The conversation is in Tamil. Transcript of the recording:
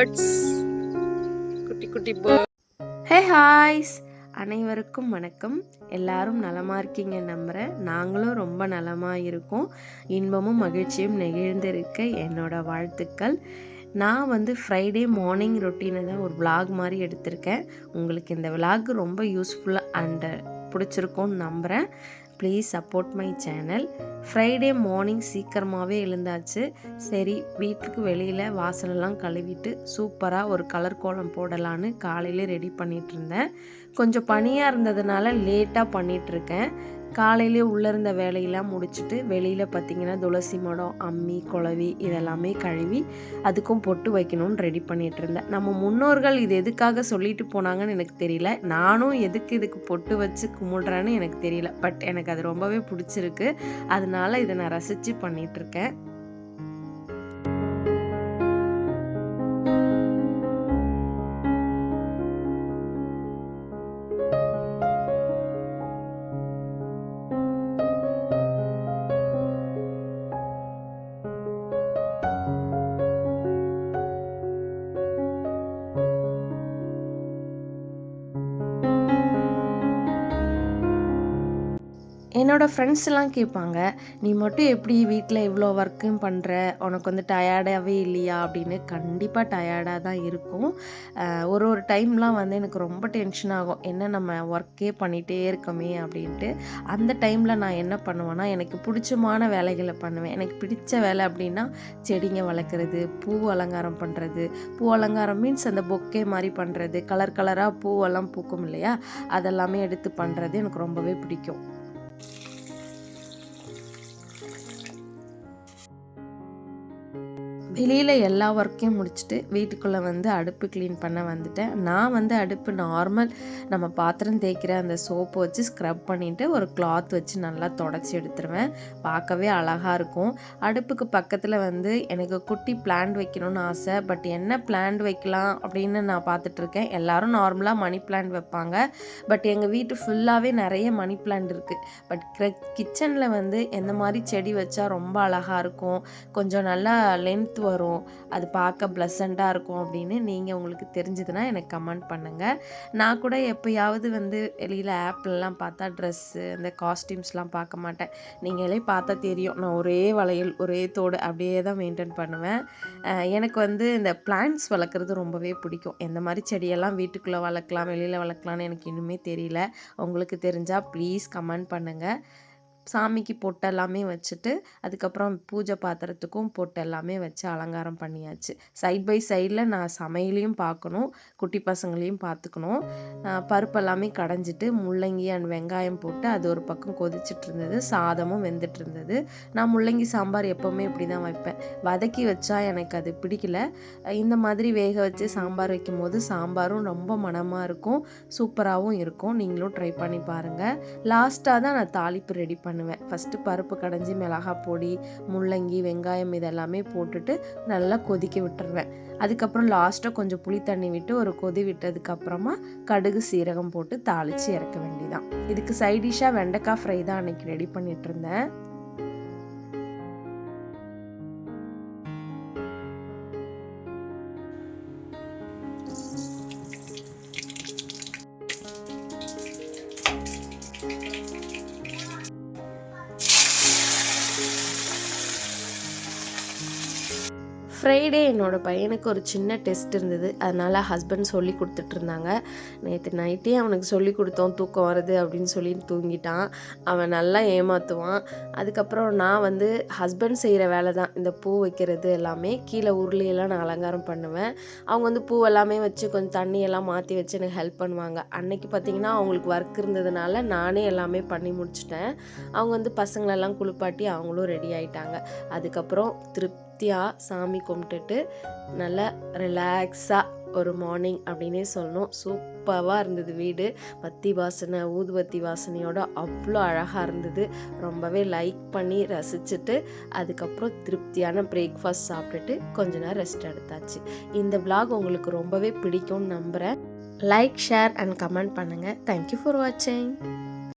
பேர்ட்ஸ், குட்டி குட்டி பேர்ட். ஹே ஹாய்ஸ், அனைவருக்கும் வணக்கம். எல்லாரும் நலமாக இருக்கீங்க நம்புகிறேன். நாங்களும் ரொம்ப நலமாக இருக்கோம். இன்பமும் மகிழ்ச்சியும் நெகிழ்ந்திருக்க என்னோட வாழ்த்துக்கள். நான் ஃப்ரைடே மார்னிங் ரொட்டீனை தான் ஒரு விலாக் மாதிரி எடுத்திருக்கேன். உங்களுக்கு இந்த விலாக் ரொம்ப யூஸ்ஃபுல்லாக அண்டு பிடிச்சிருக்கோன்னு நம்புகிறேன். Please support my channel. Friday morning சீக்கிரமாகவே எழுந்தாச்சு. சரி, வீட்டுக்கு வெளியில் வாசலெல்லாம் கழுவிட்டு சூப்பராக ஒரு கலர் கோலம் போடலான்னு காலையில் ரெடி பண்ணிகிட்டு இருந்தேன். கொஞ்சம் பனியாக இருந்ததுனால லேட்டாக பண்ணிகிட்ருக்கேன். காலையிலே உள்ளே இருந்த வேலையெல்லாம் முடிச்சுட்டு வெளியில் பார்த்திங்கன்னா துளசி மடம், அம்மி, குளவி இதெல்லாமே கழுவி அதுக்கும் பொட்டு வைக்கணும்னு ரெடி பண்ணிகிட்டு இருந்தேன். நம்ம முன்னோர்கள் இது எதுக்காக சொல்லிட்டு போனாங்கன்னு எனக்கு தெரியல. நானும் இதுக்கு பொட்டு வச்சு கும்பிடுறேன்னு எனக்கு தெரியல. பட் எனக்கு அது ரொம்பவே பிடிச்சிருக்கு. அதனால இதை நான் ரசித்து பண்ணிகிட்ருக்கேன். என்னோடய ஃப்ரெண்ட்ஸ்லாம் கேட்பாங்க, நீ மட்டும் எப்படி வீட்டில் இவ்வளோ ஒர்க்கும் பண்ணுற, உனக்கு டயர்டாகவே இல்லையா அப்படின்னு. கண்டிப்பாக டயர்டாக தான் இருக்கும். ஒரு டைம்லாம் எனக்கு ரொம்ப டென்ஷன் ஆகும், என்ன நம்ம ஒர்க்கே பண்ணிகிட்டே இருக்கோமே அப்படின்ட்டு. அந்த டைமில் நான் என்ன பண்ணுவேன்னா, எனக்கு பிடிச்சமான வேலைகளை பண்ணுவேன். எனக்கு பிடிச்ச வேலை அப்படின்னா செடிங்க வளர்க்குறது, பூ அலங்காரம் பண்ணுறது. பூ அலங்காரம் மீன்ஸ் அந்த பொக்கே மாதிரி பண்ணுறது, கலர் கலராக பூவெல்லாம் பூக்கும் இல்லையா, அதெல்லாமே எடுத்து பண்ணுறது எனக்கு ரொம்பவே பிடிக்கும். வெளியில் எல்லா ஒர்க்கையும் முடிச்சுட்டு வீட்டுக்குள்ளே அடுப்பு க்ளீன் பண்ண வந்துட்டேன். நான் அடுப்பு நார்மல் நம்ம பாத்திரம் தேய்க்கிற அந்த சோப்பு வச்சு ஸ்க்ரப் பண்ணிவிட்டு ஒரு கிளாத் வச்சு நல்லா தொடச்சி எடுத்துருவேன். பார்க்கவே அழகாக இருக்கும். அடுப்புக்கு பக்கத்தில் எனக்கு குட்டி பிளான்ட் வைக்கணும்னு ஆசை. பட் என்ன பிளான்ட் வைக்கலாம் அப்படின்னு நான் பார்த்துட்ருக்கேன். எல்லோரும் நார்மலாக மணி பிளான்ட் வைப்பாங்க. பட் எங்கள் வீட்டு ஃபுல்லாகவே நிறைய மணி பிளான்ட் இருக்குது. பட் கிச்சனில் எந்த மாதிரி செடி வச்சா ரொம்ப அழகாக இருக்கும், கொஞ்சம் நல்லா லென்த் வரும், அது பார்க்க ப்ளசண்ட்டாக இருக்கும் அப்படின்னு நீங்கள் உங்களுக்கு தெரிஞ்சதுன்னா எனக்கு கமெண்ட் பண்ணுங்கள். நான் கூட எப்போயாவது வெளியில் ஆப்லலாம் பார்த்தா ட்ரெஸ்ஸு அந்த காஸ்டியூம்ஸ்லாம் பார்க்க மாட்டேன். நீங்களே பார்த்தா தெரியும், நான் ஒரே வளையல் ஒரே தோடு அப்படியே தான் மெயின்டைன் பண்ணுவேன். எனக்கு இந்த பிளான்ட்ஸ் வளர்க்குறது ரொம்பவே பிடிக்கும். எந்த மாதிரி செடியெல்லாம் வீட்டுக்குள்ளே வளர்க்கலாம், வெளியில் வளர்க்கலான்னு எனக்கு இன்னுமே தெரியல. உங்களுக்கு தெரிஞ்சால் ப்ளீஸ் கமெண்ட் பண்ணுங்கள். சாமிக்கு பொட்டு எல்லாமே வச்சுட்டு அதுக்கப்புறம் பூஜை பாத்திரத்துக்கும் பொட்டு எல்லாமே வச்சு அலங்காரம் பண்ணியாச்சு. சைட் பை சைடில் நான் சமையலையும் பார்க்கணும், குட்டி பசங்களையும் பார்த்துக்கணும். பருப்பு எல்லாமே கடைஞ்சிட்டு முள்ளங்கி அண்ட் வெங்காயம் போட்டு அது ஒரு பக்கம் கொதிச்சுட்டு இருந்தது. சாதமும் வெந்துட்டு இருந்தது. நான் முள்ளங்கி சாம்பார் எப்போவுமே இப்படி தான் வைப்பேன். வதக்கி வச்சா எனக்கு அது பிடிக்கல. இந்த மாதிரி வேக வச்சு சாம்பார் வைக்கும் போது சாம்பாரும் ரொம்ப மணமாக இருக்கும், சூப்பராகவும் இருக்கும். நீங்களும் ட்ரை பண்ணி பாருங்கள். லாஸ்ட்டாக தான் நான் தாளிப்பு ரெடி பண்ணுவேன். ஃபஸ்ட்டு பருப்பு கடைஞ்சி மிளகாய் பொடி, முள்ளங்கி, வெங்காயம் இதெல்லாமே போட்டுட்டு நல்லா கொதிக்க விட்டுருவேன். அதுக்கப்புறம் லாஸ்ட்டாக கொஞ்சம் புளி தண்ணி விட்டு ஒரு கொதி விட்டதுக்கப்புறமா கடுகு சீரகம் போட்டு தாளித்து இறக்க வேண்டியதான். இதுக்கு சைடிஷாக வெண்டைக்காய் ஃப்ரை தான் அன்றைக்கி ரெடி பண்ணிகிட்டு இருந்தேன். ஃப்ரைடே என்னோடய பையனுக்கு ஒரு சின்ன டெஸ்ட் இருந்தது. அதனால் ஹஸ்பண்ட் சொல்லி கொடுத்துட்ருந்தாங்க. நேற்று நைட்டே அவனுக்கு சொல்லி கொடுத்தோம், தூக்கம் வருது அப்படின்னு சொல்லி தூங்கிட்டான். அவன் நல்லா ஏமாற்றுவான். அதுக்கப்புறம் நான் ஹஸ்பண்ட் செய்கிற வேலை தான் இந்த பூ வைக்கிறது எல்லாமே. கீழே உருளையெல்லாம் நான் அலங்காரம் பண்ணுவேன். அவங்க பூ எல்லாமே வச்சு கொஞ்சம் தண்ணியெல்லாம் மாற்றி வச்சு எனக்கு ஹெல்ப் பண்ணுவாங்க. அன்னைக்கு பார்த்திங்கன்னா அவங்களுக்கு ஒர்க் இருந்ததுனால நானே எல்லாமே பண்ணி முடிச்சிட்டேன். அவங்க பசங்களெல்லாம் குளிப்பாட்டி அவங்களும் ரெடி ஆகிட்டாங்க. அதுக்கப்புறம் சாமி கும்பிட்டுட்டு நல்லா ரிலாக்ஸாக ஒரு மார்னிங் அப்படின்னே சொல்லணும். சூப்பராக இருந்தது வீடு. பத்தி வாசனை, ஊதுபத்தி வாசனையோட அவ்வளோ அழகாக இருந்தது. ரொம்பவே லைக் பண்ணி ரசிச்சுட்டு அதுக்கப்புறம் திருப்தியான பிரேக்ஃபாஸ்ட் சாப்பிட்டுட்டு கொஞ்ச நேரம் ரெஸ்ட் எடுத்தாச்சு. இந்த vlog உங்களுக்கு ரொம்பவே பிடிக்கும்னு நம்புகிறேன். லைக், ஷேர் அண்ட் கமெண்ட் பண்ணுங்கள். தேங்க்யூ ஃபார் வாட்சிங்.